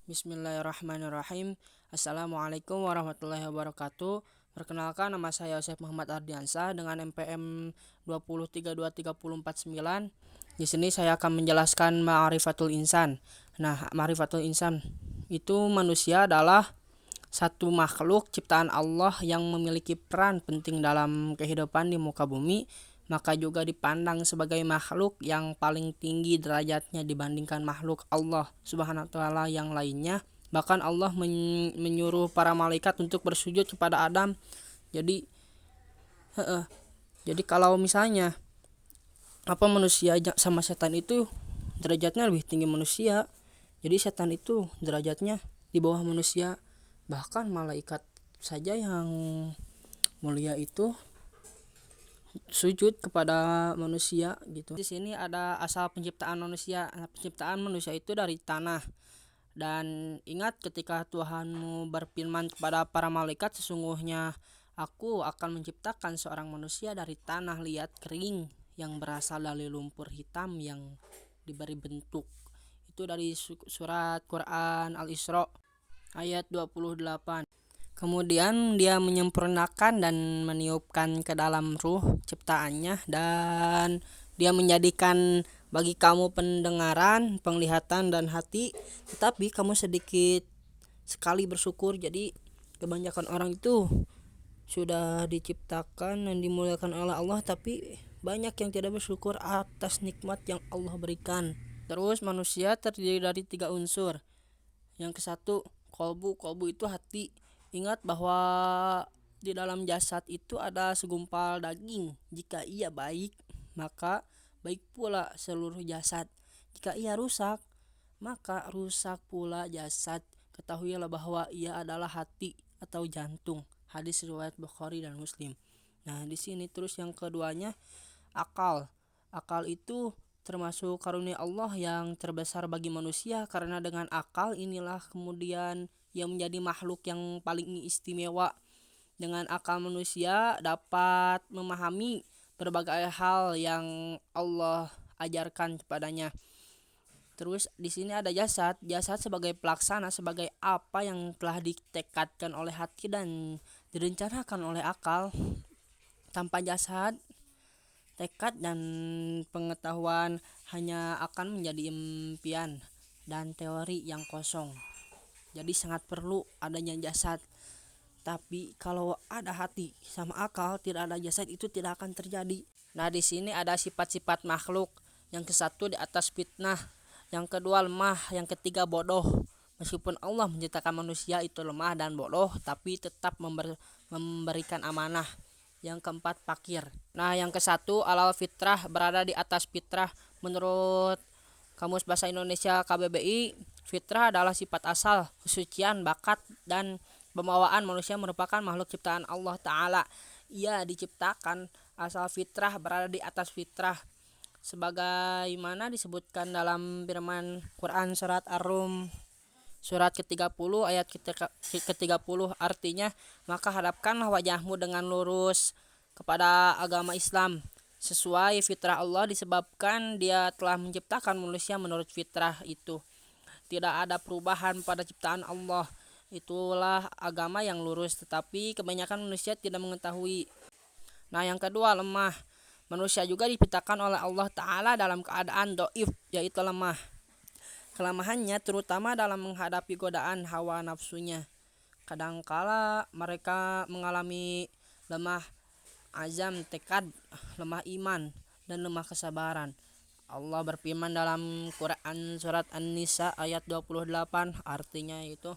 Bismillahirrahmanirrahim. Assalamualaikum warahmatullahi wabarakatuh. Perkenalkan, nama saya Yosef Muhammad Ardiansah dengan NPM 2032349. Di sini saya akan menjelaskan Ma'rifatul Insan. Nah, Ma'rifatul Insan itu manusia adalah satu makhluk ciptaan Allah yang memiliki peran penting dalam kehidupan di muka bumi, maka juga dipandang sebagai makhluk yang paling tinggi derajatnya dibandingkan makhluk Allah Subhanahu wa taala yang lainnya. Bahkan Allah menyuruh para malaikat untuk bersujud kepada Adam. Jadi kalau misalnya manusia sama setan itu derajatnya lebih tinggi manusia. Jadi setan itu derajatnya di bawah manusia. Bahkan malaikat saja yang mulia itu sujud kepada manusia gitu. Di sini ada asal penciptaan manusia. Penciptaan manusia itu dari tanah. Dan ingat ketika Tuhanmu berfirman kepada para malaikat, sesungguhnya aku akan menciptakan seorang manusia dari tanah liat kering yang berasal dari lumpur hitam yang diberi bentuk. Itu dari surat Quran Al-Isra ayat 28. Kemudian dia menyempurnakan dan meniupkan ke dalam ruh ciptaannya, dan dia menjadikan bagi kamu pendengaran, penglihatan, dan hati. Tetapi kamu sedikit sekali bersyukur. Jadi kebanyakan orang itu sudah diciptakan dan dimuliakan oleh Allah, tapi banyak yang tidak bersyukur atas nikmat yang Allah berikan. Terus manusia terdiri dari 3 unsur. Yang ke satu, kolbu. Kolbu itu hati. Ingat bahwa di dalam jasad itu ada segumpal daging. Jika ia baik, maka baik pula seluruh jasad. Jika ia rusak, maka rusak pula jasad. Ketahuilah bahwa ia adalah hati atau jantung. Hadis riwayat Bukhari dan Muslim. Nah, di sini terus yang keduanya, akal. Akal itu termasuk karunia Allah yang terbesar bagi manusia, karena dengan akal inilah kemudian ia menjadi makhluk yang paling istimewa. Dengan akal manusia dapat memahami berbagai hal yang Allah ajarkan kepadanya. Terus di sini ada jasad. Jasad sebagai pelaksana, sebagai apa yang telah ditekadkan oleh hati dan direncanakan oleh akal. Tanpa jasad, tekad dan pengetahuan hanya akan menjadi impian dan teori yang kosong. Jadi sangat perlu adanya jasad. Tapi kalau ada hati sama akal, tidak ada jasad, itu tidak akan terjadi. Nah, di sini ada sifat-sifat makhluk. Yang ke satu, di atas fitnah. Yang kedua, lemah. Yang ketiga, bodoh. Meskipun Allah menciptakan manusia itu lemah dan bodoh, tapi tetap memberikan amanah. Yang keempat, fakir. Nah, yang ke satu, alal fitrah, berada di atas fitrah. Menurut Kamus Bahasa Indonesia KBBI, fitrah adalah sifat asal, kesucian, bakat, dan pembawaan manusia merupakan makhluk ciptaan Allah Ta'ala. Ia diciptakan asal fitrah, berada di atas fitrah, sebagaimana disebutkan dalam firman Quran surat Ar-Rum surat ke-30 ayat ke-30, artinya, maka hadapkanlah wajahmu dengan lurus kepada agama Islam sesuai fitrah Allah, disebabkan Dia telah menciptakan manusia menurut fitrah itu. Tidak ada perubahan pada ciptaan Allah. Itulah agama yang lurus, tetapi kebanyakan manusia tidak mengetahui. Nah, yang kedua, lemah. Manusia juga diciptakan oleh Allah Ta'ala dalam keadaan doif, yaitu lemah. Kelemahannya terutama dalam menghadapi godaan hawa nafsunya. Kadangkala mereka mengalami lemah azam, tekad, lemah iman, dan lemah kesabaran. Allah berfirman dalam Quran surat An-Nisa ayat 28, artinya itu,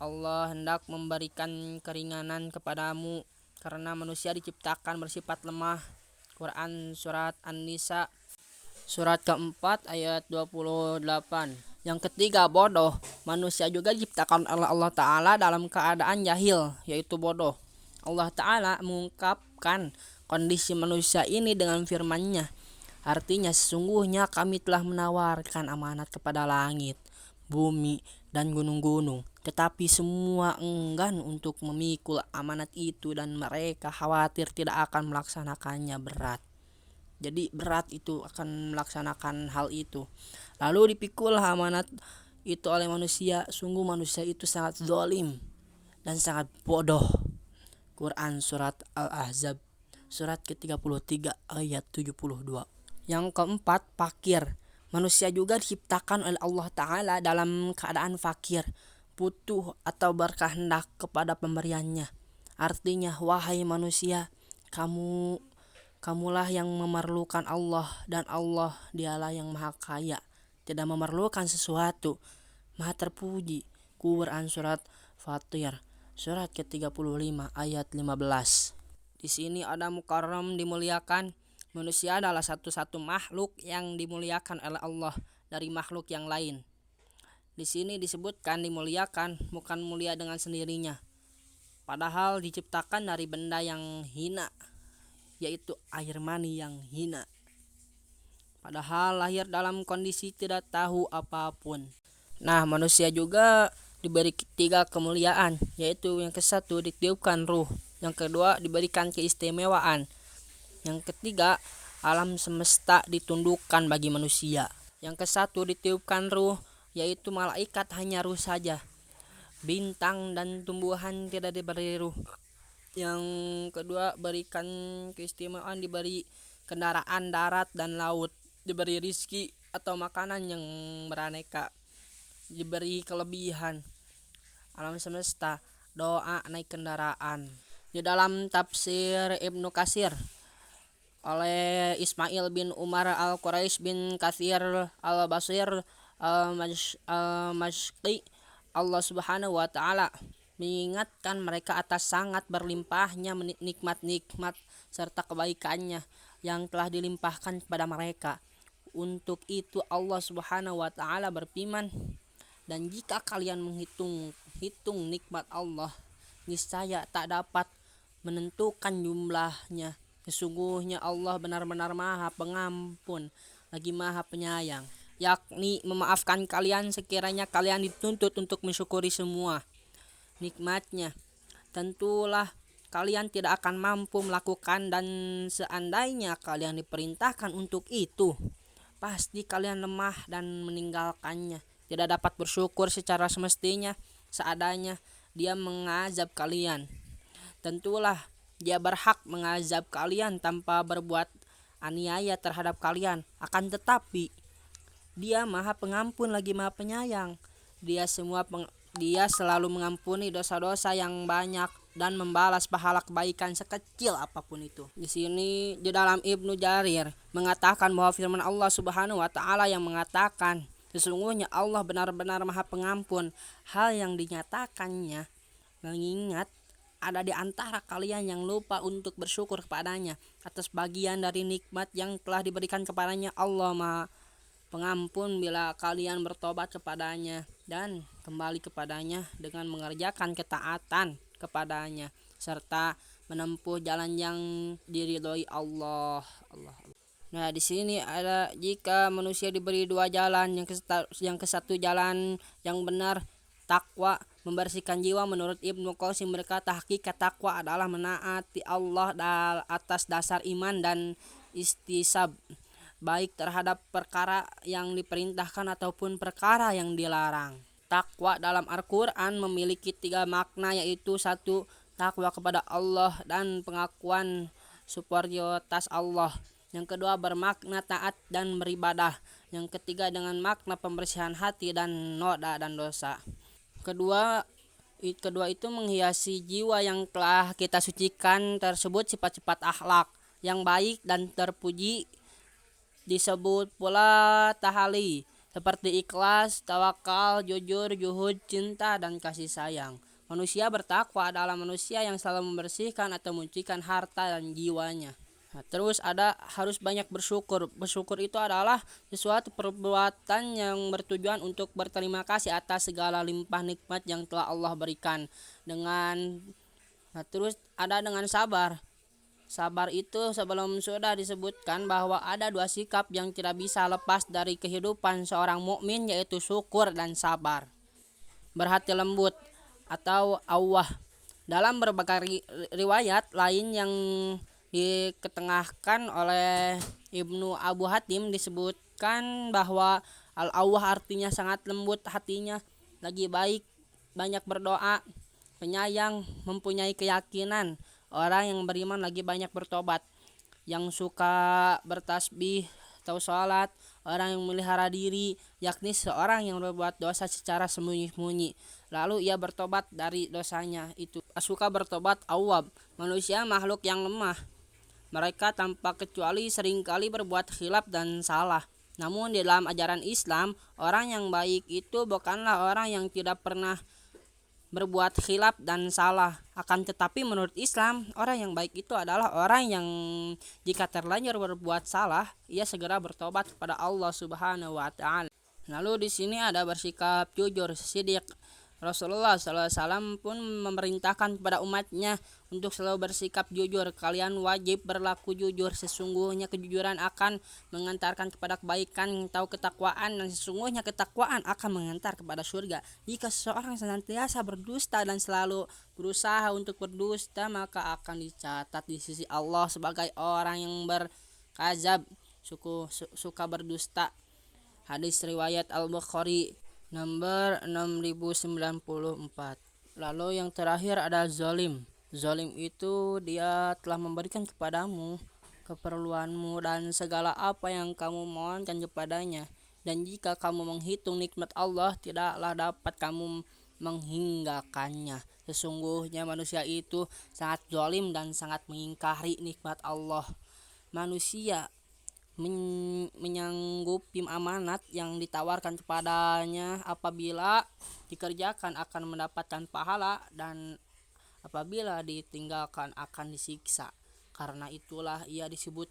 Allah hendak memberikan keringanan kepadamu karena manusia diciptakan bersifat lemah. Quran surat An-Nisa surat keempat ayat 28. Yang ketiga, bodoh. Manusia juga diciptakan oleh Allah Ta'ala dalam keadaan jahil, yaitu bodoh. Allah Ta'ala mengungkapkan kondisi manusia ini dengan firman-Nya. Artinya, sesungguhnya kami telah menawarkan amanat kepada langit, bumi, dan gunung-gunung, tetapi semua enggan untuk memikul amanat itu, dan mereka khawatir tidak akan melaksanakannya. Berat. Jadi berat itu akan melaksanakan hal itu. Lalu dipikul amanat itu oleh manusia. Sungguh manusia itu sangat zalim dan sangat bodoh. Quran surat Al-Ahzab surat ke-33 ayat 72. Yang keempat, fakir. Manusia juga diciptakan oleh Allah Ta'ala dalam keadaan fakir, butuh atau berkehendak kepada pemberiannya. Artinya, wahai manusia, kamulah yang memerlukan Allah, dan Allah dialah yang maha kaya, tidak memerlukan sesuatu, maha terpuji. Quran surat Fatir surat ke-35 ayat 15. Di sini ada mukarram, dimuliakan. Manusia adalah satu-satu makhluk yang dimuliakan oleh Allah dari makhluk yang lain. Di sini disebutkan dimuliakan, bukan mulia dengan sendirinya. Padahal diciptakan dari benda yang hina, yaitu air mani yang hina. Padahal lahir dalam kondisi tidak tahu apapun. Nah, manusia juga diberi 3 kemuliaan, yaitu yang ke-1 ditiupkan ruh, yang kedua diberikan keistimewaan, yang ketiga alam semesta ditundukkan bagi manusia. Yang ke-1 ditiupkan ruh, yaitu malaikat hanya ruh saja, bintang dan tumbuhan tidak diberi ruh. Yang kedua berikan keistimewaan, diberi kendaraan darat dan laut, diberi rizki atau makanan yang beraneka, diberi kelebihan. Alam semesta, doa, naik kendaraan. Di dalam tafsir Ibnu Katsir oleh Ismail bin Umar al-Quraisy bin Katsir al-Basir al-Mashqi, Allah Subhanahu wa taala mengingatkan mereka atas sangat berlimpahnya nikmat-nikmat serta kebaikannya yang telah dilimpahkan kepada mereka. Untuk itu Allah Subhanahu wa taala berfirman, dan jika kalian menghitung nikmat Allah, niscaya tak dapat menentukan jumlahnya. Sesungguhnya Allah benar-benar maha pengampun lagi maha penyayang, yakni memaafkan kalian sekiranya kalian dituntut untuk mensyukuri semua nikmatnya. Tentulah kalian tidak akan mampu melakukan, dan seandainya kalian diperintahkan untuk itu, pasti kalian lemah dan meninggalkannya. Tidak dapat bersyukur secara semestinya. Seadanya Dia mengazab kalian, tentulah Dia berhak mengazab kalian tanpa berbuat aniaya terhadap kalian. Akan tetapi Dia maha pengampun lagi maha penyayang. Dia selalu mengampuni dosa-dosa yang banyak dan membalas pahala kebaikan sekecil apapun itu. Di sini di dalam Ibnu Jarir mengatakan bahwa firman Allah Subhanahu wa taala yang mengatakan, sesungguhnya Allah benar-benar maha pengampun. Hal yang dinyatakannya mengingat ada di antara kalian yang lupa untuk bersyukur kepadanya atas bagian dari nikmat yang telah diberikan kepadanya. Allah maha pengampun bila kalian bertobat kepadanya dan kembali kepadanya dengan mengerjakan ketaatan kepadanya serta menempuh jalan yang diridhoi Allah. Nah, di sini ada jika manusia diberi 2 jalan, yang ke-1 jalan yang benar, takwa, membersihkan jiwa. Menurut Ibnu Qasim berkata, hakikat takwa adalah menaati Allah atas dasar iman dan istisab, baik terhadap perkara yang diperintahkan ataupun perkara yang dilarang. Takwa dalam Al-Quran memiliki 3 makna, yaitu 1. Takwa kepada Allah dan pengakuan superioritas Allah. Yang kedua bermakna taat dan beribadah. Yang ketiga dengan makna pembersihan hati dan noda dan dosa. Kedua itu menghiasi jiwa yang telah kita sucikan tersebut sifat-sifat akhlak yang baik dan terpuji. Disebut pula tahali, seperti ikhlas, tawakal, jujur, juhud, cinta, dan kasih sayang. Manusia bertakwa adalah manusia yang selalu membersihkan atau mensucikan harta dan jiwanya. Nah, terus harus banyak bersyukur. Bersyukur itu adalah sesuatu perbuatan yang bertujuan untuk berterima kasih atas segala limpah nikmat yang telah Allah berikan. Terus ada dengan sabar. Sabar itu sebelum sudah disebutkan bahwa ada 2 sikap yang tidak bisa lepas dari kehidupan seorang mukmin, yaitu syukur dan sabar. Berhati lembut atau awah. Dalam berbagai riwayat lain yang diketengahkan oleh Ibnu Abu Hatim disebutkan bahwa Al-awwah artinya sangat lembut hatinya, lagi baik, banyak berdoa, penyayang, mempunyai keyakinan. Orang yang beriman lagi banyak bertobat, yang suka bertasbih atau sholat, orang yang melihara diri, yakni seorang yang berbuat dosa secara sembunyi-sembunyi, lalu ia bertobat dari dosanya itu. Suka bertobat awab. Manusia makhluk yang lemah, mereka tanpa kecuali seringkali berbuat khilaf dan salah. Namun di dalam ajaran Islam, orang yang baik itu bukanlah orang yang tidak pernah berbuat khilaf dan salah. Akan tetapi menurut Islam, orang yang baik itu adalah orang yang jika terlanjur berbuat salah, ia segera bertobat kepada Allah Subhanahu wa taala. Lalu di sini ada bersikap jujur, sidik. Rasulullah SAW pun memerintahkan kepada umatnya untuk selalu bersikap jujur. Kalian wajib berlaku jujur, sesungguhnya kejujuran akan mengantarkan kepada kebaikan atau ketakwaan, dan sesungguhnya ketakwaan akan mengantar kepada surga. Jika seseorang senantiasa berdusta dan selalu berusaha untuk berdusta, maka akan dicatat di sisi Allah sebagai orang yang berkazab, suka berdusta. Hadis riwayat Al-Bukhari nomor 6094. Lalu yang terakhir ada zalim. Zalim itu dia telah memberikan kepadamu keperluanmu dan segala apa yang kamu mohonkan kepadanya. Dan jika kamu menghitung nikmat Allah, tidaklah dapat kamu menghinggakannya. Sesungguhnya manusia itu sangat zalim dan sangat mengingkari nikmat Allah. Manusia menyanggupi amanat yang ditawarkan kepadanya, apabila dikerjakan akan mendapatkan pahala, dan apabila ditinggalkan akan disiksa. Karena itulah ia disebut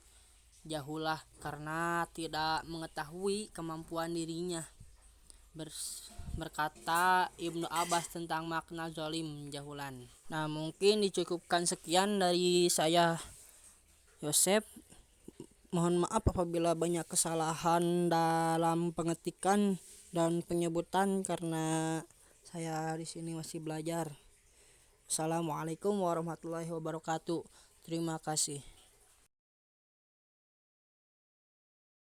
jahulah, karena tidak mengetahui kemampuan dirinya. Berkata Ibnu Abbas tentang makna zalim, jahulan. Nah, mungkin dicukupkan sekian dari saya, Yosep. Mohon maaf apabila banyak kesalahan dalam pengetikan dan penyebutan, karena saya di sini masih belajar. Assalamualaikum warahmatullahi wabarakatuh. Terima kasih.